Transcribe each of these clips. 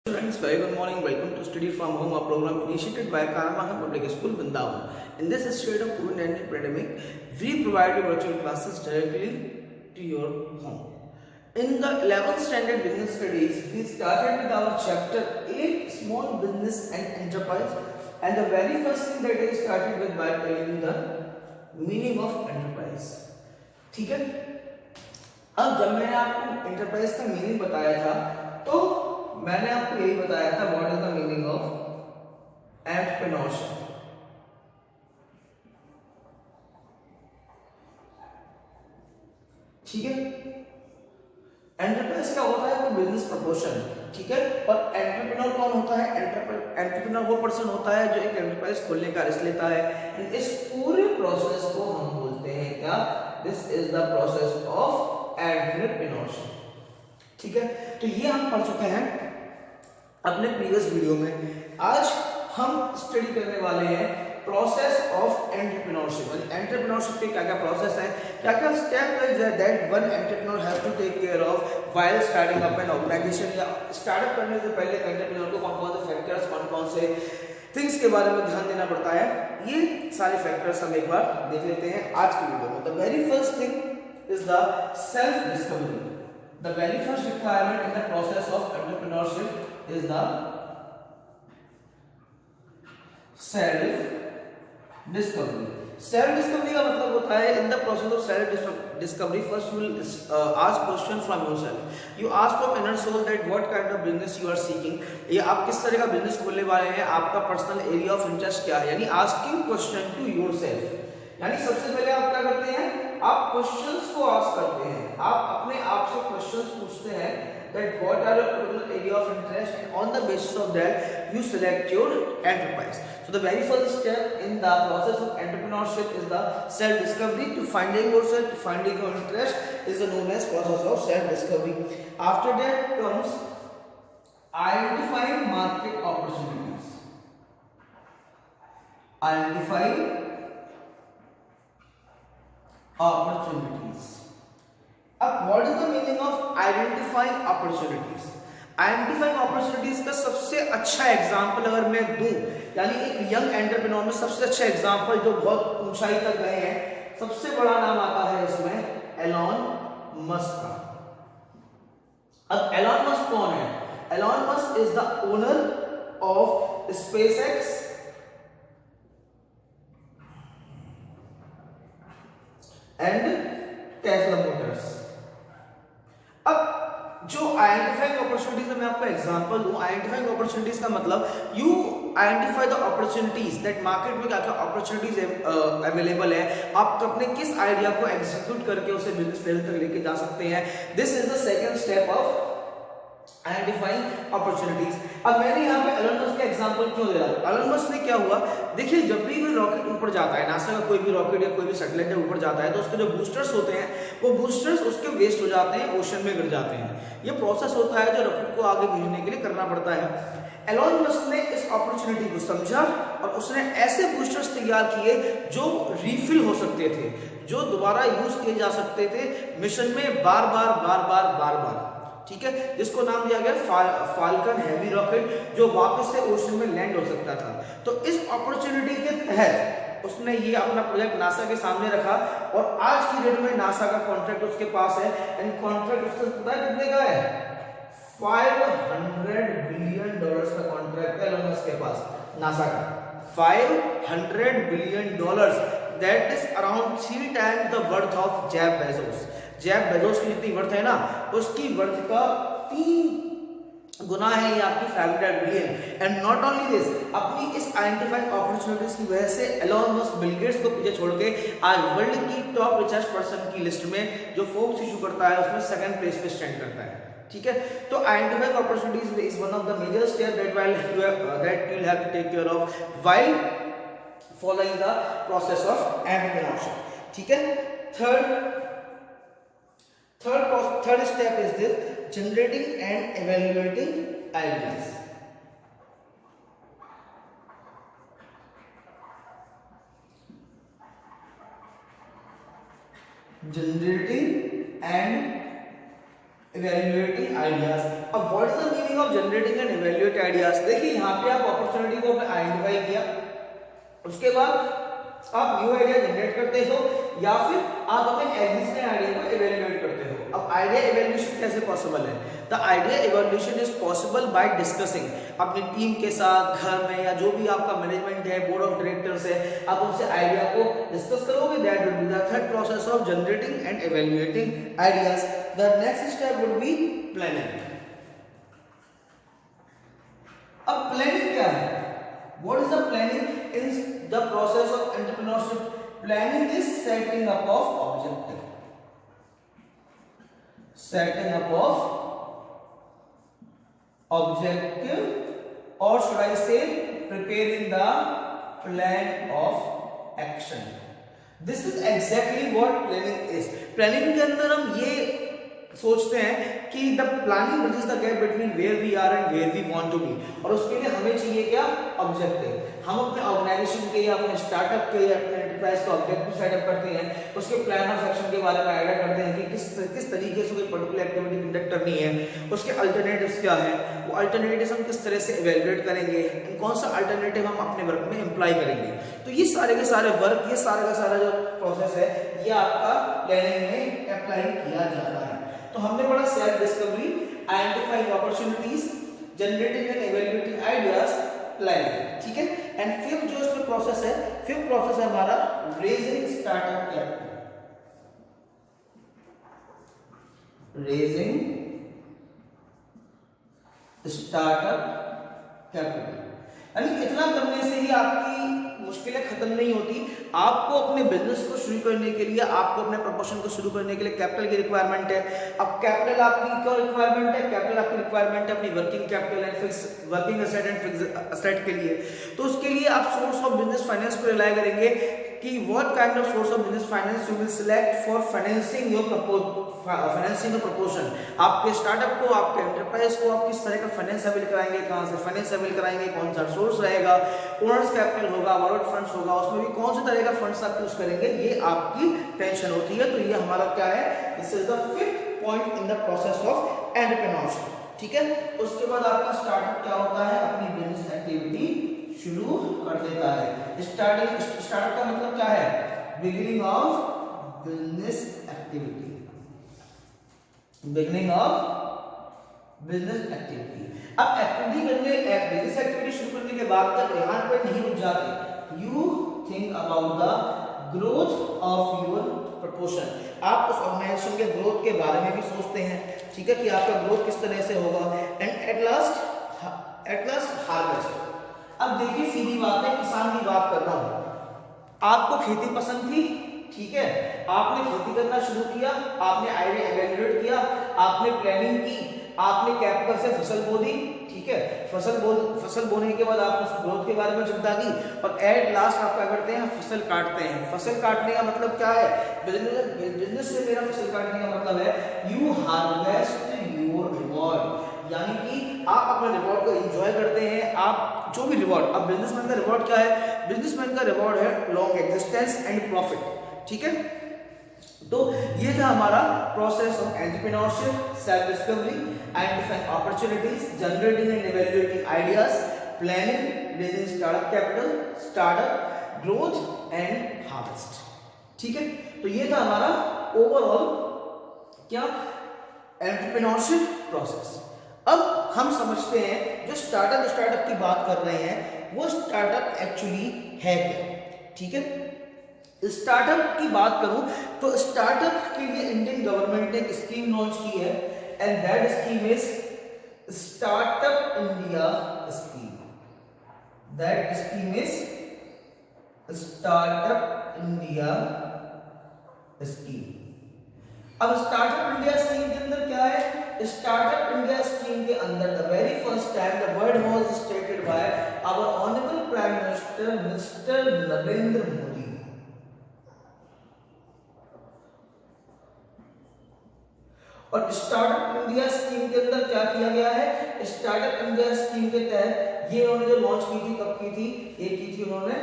Friends, very good morning. Welcome to Study from Home, a program initiated by Karamahan Public School, Vrindavan. In this state of COVID-19 pandemic, we provide you virtual classes directly to your home. In the 11th standard business studies, we started with our chapter 8, small business and enterprise. And the very first thing that I started with by telling you the meaning of enterprise. ठीक है? अब जब मैंने आपको enterprise का meaning बताया था, तो मैंने आपको यही बताया था what is the meaning of entrepreneurship. ठीक है, एंटरप्राइज क्या होता है? कोई बिजनेस प्रपोजल। ठीक है, और एंटरप्रेन्योर कौन होता है? एंटरप्रेन्योर वो पर्सन होता है जो एक एंटरप्राइज खोलने का रिस्क लेता है। इस पूरे प्रोसेस को हम बोलते हैं क्या? This is the process of entrepreneurship. ठीक है, तो ये हम पढ़ चुके हैं अपने प्रीवियस वीडियो में। आज हम स्टडी करने वाले हैं प्रोसेस ऑफ एंटरप्रेन्योरशिप। एंटरप्रेन्योरशिप के क्या क्या प्रोसेस है, क्या क्या स्टेप है that one entrepreneur have to take care of while starting up an organization. या स्टार्टअप करने से पहले एंटरप्रेन्योर को कौन कौन से फैक्टर्स, कौन कौन से थिंग्स के बारे में ध्यान देना पड़ता है, ये सारे फैक्टर्स हम एक बार देख लेते हैं आज की वीडियो में। The very first thing is the self discovery. The very first requirement in the process of entrepreneurship is the self discovery. Self discovery का मतलब होता है in the process of self discovery first you will ask question from yourself. You ask from inner soul that what kind of business you are seeking. ये आप किस तरह का business खोलने वाले हैं, आपका पर्सनल एरिया ऑफ इंटरेस्ट क्या है, यानी आस्किंग क्वेश्चन टू योरसेल्फ। यानी सबसे पहले आप क्या करते हैं? आप क्वेश्चंस को आस्क करते हैं, आप अपने आप से क्वेश्चंस पूछते हैं that what are your particular area of interest, and on the basis of that you select your enterprise. So the very first step in the process of entrepreneurship is the self discovery. To finding yourself, to finding your interest is known as process of self discovery. After that comes identifying market opportunities. Identifying opportunities. अब what is the meaning of identifying opportunities? Identifying opportunities का सबसे अच्छा example अगर मैं दूं, यानी एक young entrepreneur में सबसे अच्छा एग्जांपल जो बहुत ऊंचाई तक गए हैं, सबसे बड़ा नाम आता है इसमें एलॉन मस्क का। अब एलॉन मस्क कौन है? Elon Musk is the owner of SpaceX and Tesla Motors. अब जो आइडेंटिफाइंग अपॉर्चुनिटीज है, मैं आपको एग्जांपल दूं। आइडेंटिफाइंग अपॉर्चुनिटीज का मतलब you identify the opportunities that market में क्या क्या अपॉर्चुनिटीज अवेलेबल है, आप अपने किस आइडिया को एग्जीक्यूट करके उसे बिजनेस लेवल तक लेके जा सकते हैं। This is the second step of identifying opportunities. अब मैंने यहाँ पे एलन मस्क का एग्जांपल क्यों दे रहा हूँ? एलन मस्क ने क्या हुआ, देखिए जब भी कोई रॉकेट ऊपर जाता है, नासा का कोई भी रॉकेट या कोई भी सैटेलाइट जब ऊपर जाता है, तो उसके जो बूस्टर्स होते हैं वो बूस्टर्स उसके वेस्ट हो जाते हैं, ओशन में गिर जाते हैं। ये प्रोसेस होता है जो रॉकेट को आगे भेजने के लिए करना पड़ता है। एलन मस्क ने इस अपॉर्चुनिटी को समझा और उसने ऐसे बूस्टर्स तैयार किए जो रिफिल हो सकते थे, जो दोबारा यूज किए जा सकते थे मिशन में बार बार। ठीक है, जिसको नाम दिया गया फाल्कन हैवी रॉकेट, जो वापस से ओशन में लैंड हो सकता था। तो इस अपॉर्चुनिटी के तहत उसने ये अपना प्रोजेक्ट नासा के सामने रखा और आज की डेट में नासा का कॉन्ट्रैक्ट उसके पास है। एंड कॉन्ट्रैक्ट उससे पता है कितने का है? $500 बिलियन का कॉन्ट्रैक्ट है एलन मस्क के पास, नासा का। $500 billion, that is around 3 times the worth of Jeff Bezos. Jeff Bezos की जितनी वर्थ है ना, उसकी वर्थ का 3 गुना है ये आपकी 500 billion. And not only this, अपनी इस आइडेंटिफाइड अपॉर्चुनिटीज की वजह से एलन मस्क बिल गेट्स को पीछे छोड़ के आज वर्ल्ड की टॉप रिचेस्ट पर्सन की लिस्ट में, जो फोर्ब्स इशू करता है, उसमें सेकंड प्लेस पे स्टैंड करता है। ठीक है, तो identifying opportunities is one of the major step that you will have to take care of while following the process of entrepreneurship. ठीक है, third step is this generating and evaluating ideas. Generating and evaluating ideas. अब what is the meaning of generating and evaluate ideas? देखिए यहाँ पे आप opportunity को identify किया, उसके बाद आप न्यू आइडिया जनरेट करते हो या फिर आप अपने एग्जिस्टिंग आइडिया को इवेल्युएट करते हो। अब आइडिया इवेल्युएशन कैसे पॉसिबल है? The idea evaluation is possible by discussing अपनी टीम के साथ, घर में, या जो भी आपका मैनेजमेंट है, बोर्ड ऑफ डायरेक्टर्स है, आप उनसे आइडिया को डिस्कस करोगे। That will be the third process of generating and evaluating ideas. The next step would be planning. अब प्लानिंग क्या है? What is the planning in the process of entrepreneurship? Planning is setting up of objective. Setting up of objective, or should I say preparing the plan of action. This is exactly what planning is. Planning के अंदर हम ये सोचते हैं कि the planning bridges the gap between where we are and where we want to be, और उसके लिए हमें चाहिए क्या? ऑब्जेक्टिव। हम अपने ऑर्गेनाइजेशन के या अपने स्टार्टअप के या अपने एंटरप्राइज का ऑब्जेक्टिव सेटअप करते हैं, उसके प्लान ऑफ एक्शन के बारे में आइडिया करते हैं कि किस तरीके से कोई पर्टिकुलर एक्टिविटी कंडक्ट करनी है, उसके अल्टरनेटिव्स क्या है, वो अल्टरनेटिव्स हम किस तरह से इवैल्यूएट करेंगे, कौन सा अल्टरनेटिव हम अपने वर्क में अप्लाई करेंगे। तो ये सारे के सारे वर्क, ये सारा का सारा जो प्रोसेस है, ये आपका प्लानिंग में अप्लाई किया जाता है। तो हमने पढ़ा self discovery, identifying opportunities, generating and evaluating ideas, planning. ठीक है। एंड फिफ्थ जो इसमें प्रोसेस है, फिफ्थ प्रोसेस है हमारा raising startup capital. Raising startup capital, यानी इतना करने से ही आपकी मुश्किलें खत्म नहीं होती। आपको अपने बिजनेस को शुरू करने के लिए, आपको अपने प्रोपोर्शन को शुरू करने के लिए कैपिटल की रिक्वायरमेंट है। अब कैपिटल आपकी क्या रिक्वायरमेंट है? कैपिटल आपकी रिक्वायरमेंट है अपनी working capital and fix working asset and fix asset के लिए। तो उसके लिए आप सोर्स ऑफ बिजनेस फाइनेंस पर रिलाई करेंगे कि what kind of source of business finance you will select for financing your proportion. आपके स्टार्टअप को, आपके एंटरप्राइज को आप किस तरह का फाइनेंस अवेल कराएंगे, कहां से फाइनेंस अवेल कराएंगे, कौन सा सोर्स रहेगा, ओनर्स कैपिटल होगा, बॉरोड फंड्स होगा, उसमें भी कौन से तरह का फंड्स आप यूज करेंगे, ये आपकी टेंशन होती है। तो ये हमारा क्या है? This is the fifth point in the process of entrepreneurship. ठीक है। उसके बाद आपका स्टार्टअप क्या होता है? अपनी बिजनेस एक्टिविटी शुरू कर देता है। स्टार्टअप का मतलब क्या है? Beginning of business activity. Beginning of business activity. अब एक्टिविटी करने, बिजनेस एक्टिविटी शुरू करने के बाद तक यहाँ पर नहीं रुक जाते। You think about the growth of your proportion. आप उस ऑर्गेनाइजेशन के ग्रोथ के बारे में भी सोचते हैं। ठीक है, कि आपका ग्रोथ किस तरह से होगा। And at last harvest. अब देखिए, सीधी बात है, किसान की बात कर रहा हूं। आपको खेती पसंद थी, ठीक है, आपने खेती करना शुरू किया, आपने आइडिया इवैल्यूएट किया, आपने प्लानिंग की, आपने कैपिटल से फसल बो दी। ठीक है, फसल बोने के बाद आपने ग्रोथ के बारे में चिंता की, और एट लास्ट आप क्या करते हैं? फसल काटते हैं। फसल काटने का मतलब क्या है? बिजनेस से मेरा फसल काटने का मतलब है यू हार्वेस्ट योर रिवॉर्ड, यानी कि आप अपने रिवॉर्ड को एंजॉय करते हैं। आप जो भी रिवॉर्ड, अब बिजनेसमैन का रिवॉर्ड क्या है? बिजनेसमैन का रिवॉर्ड है लॉन्ग एग्जिस्टेंस एंड प्रॉफिट। ठीक है, तो ये था हमारा process of entrepreneurship, self discovery, identifying opportunities, generating and evaluating ideas, planning, raising startup capital, startup, growth and harvest. ठीक है, तो ये था हमारा ओवरऑल क्या? Entrepreneurship process. अब हम समझते हैं जो स्टार्टअप की बात कर रहे हैं, वो स्टार्टअप एक्चुअली है क्या। ठीक है, स्टार्टअप की बात करूं तो स्टार्टअप के लिए इंडियन गवर्नमेंट ने एक स्कीम लॉन्च की है, and that scheme is startup India scheme. That scheme is startup India scheme. अब स्टार्टअप इंडिया स्कीम के अंदर क्या है? स्टार्टअप इंडिया स्कीम के अंदर the very first time the word was stated by our honourable prime minister mister Narendra Modi. और startup India scheme के अंदर क्या किया गया है? स्टार्टअप इंडिया स्कीम के तहत ये उन्होंने जो लॉन्च की थी, कब की थी? ये की थी उन्होंने,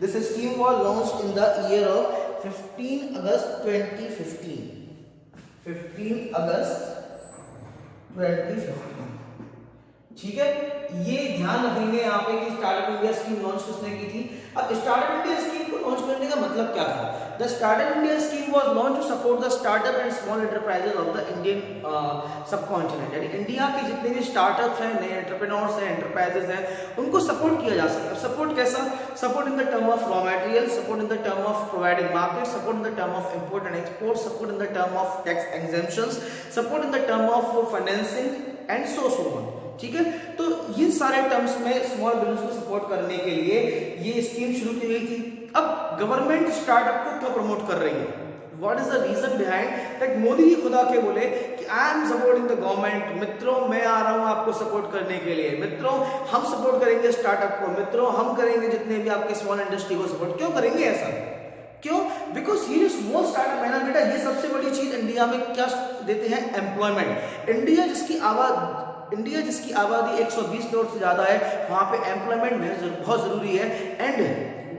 this scheme was launched in the year of 15 अगस्त 2015। 15 अगस्त 2015। ठीक है, ये ध्यान रखेंगे यहाँ पे कि स्टार्टअप इंडिया स्कीम लॉन्च किसने की थी। अब स्टार्टअप इंडिया स्कीम को लॉन्च करने का मतलब क्या था? The startup India scheme was launch to support the startup and small enterprises of the Indian subcontinent. यानी इंडिया के जितने भी स्टार्टअप्स हैं, नए एंटरप्रेन्योर्स हैं, एंटरप्राइजेस हैं, उनको सपोर्ट किया जा सके। अब सपोर्ट कैसा? Support in the term of raw material, support in the term of providing market, support in the term of import and export, support in the term of tax exemptions, support in the term of financing and so on. ठीक है, तो ये सारे terms में small business को support करने के लिए ये स्कीम शुरू की गई थी। अब गवर्नमेंट स्टार्टअप को क्यों प्रमोट कर रही है? What is the reason behind that? Modi ही खुदा के बोले कि I am supporting the government. मित्रों, मैं आ रहा हूं आपको सपोर्ट करने के लिए। मित्रों, हम सपोर्ट करेंगे स्टार्टअप को। मित्रों, हम करेंगे जितने भी आपके स्मॉल इंडस्ट्री को सपोर्ट। क्यों करेंगे ऐसा? क्यों? बिकॉज ये जो स्मॉल स्टार्टअप है ना बेटा, ये सबसे बड़ी चीज इंडिया में क्या देते हैं? एम्प्लॉयमेंट। इंडिया जिसकी आबादी 120 करोड़ से ज्यादा है, वहां पे एम्प्लॉयमेंट बहुत जरूरी है। And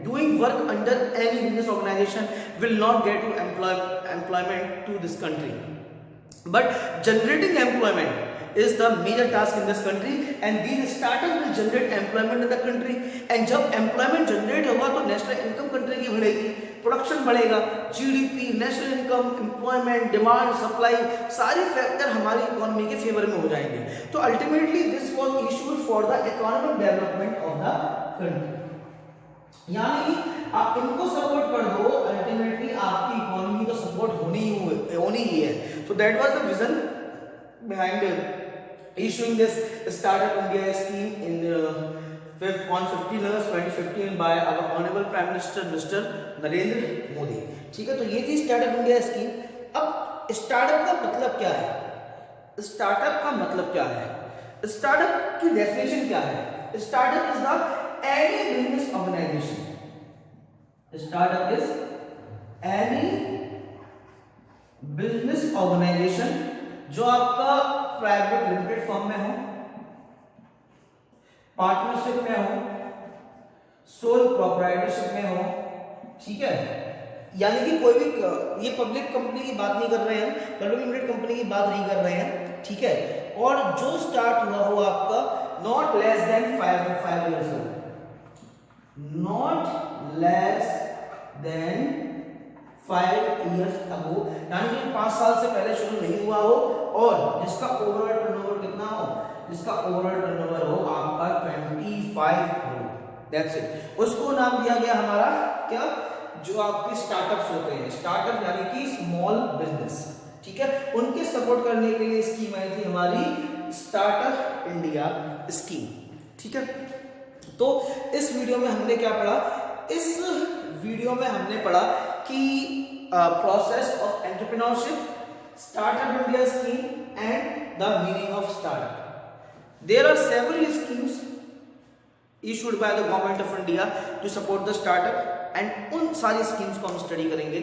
doing work under any business organization will not get you employment to this country, but generating employment is the major task in this country, and these startups will generate employment in the country. and जब employment generate होगा तो national income country की बढ़ेगी, production बढ़ेगा, GDP, national income, employment, demand, supply, सारे factor हमारी economy के favour में हो जाएंगे। तो ultimately this was issued for the economic development of the country. यानी आप इनको सपोर्ट कर दो, अल्टीमेटली आपकी इकोनॉमी को सपोर्ट होनी ही है। So that was the vision behind issuing this Startup India scheme on 15 August 2015 by our Honorable Prime Minister Mr. Narendra Modi. ठीक है, तो ये थी स्टार्टअप इंडिया स्कीम। अब स्टार्टअप का मतलब क्या है? स्टार्टअप का मतलब क्या है? स्टार्टअप की डेफिनेशन क्या है? Startup is the any business organization. Startup is any business organization जो आपका प्राइवेट लिमिटेड फर्म में हो, पार्टनरशिप में हो, सोल प्रोप्राइटरशिप में हो। ठीक है, यानी कि कोई भी, ये पब्लिक कंपनी की बात नहीं कर रहे हैं, पब्लिक लिमिटेड कंपनी की बात नहीं कर रहे हैं। ठीक है, और जो स्टार्ट हुआ हो आपका not less than 5 years old, not less than 5 years ago, यानी कि 5 साल से पहले शुरू नहीं हुआ हो, और जिसका ओवरऑल टर्नओवर कितना हो? जिसका ओवरऑल टर्नओवर हो आपका 25 करोड़। That's it. उसको नाम दिया गया हमारा क्या? जो आपके स्टार्टअप्स होते हैं, स्टार्टअप यानी कि स्मॉल बिजनेस। ठीक है, उनके सपोर्ट करने के लिए स्कीम आई थी हमारी स्टार्टअप इंडिया स्कीम। ठीक है, तो इस वीडियो में हमने क्या पढ़ा? इस वीडियो में हमने पढ़ा कि process of entrepreneurship, Startup India scheme, and the meaning of startup. There are several schemes issued by the government of India to support the startup, and उन सारी schemes को हम स्टडी करेंगे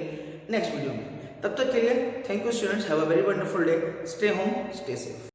नेक्स्ट वीडियो में। तब तक के लिए thank you students, have a very wonderful day, stay home, stay safe.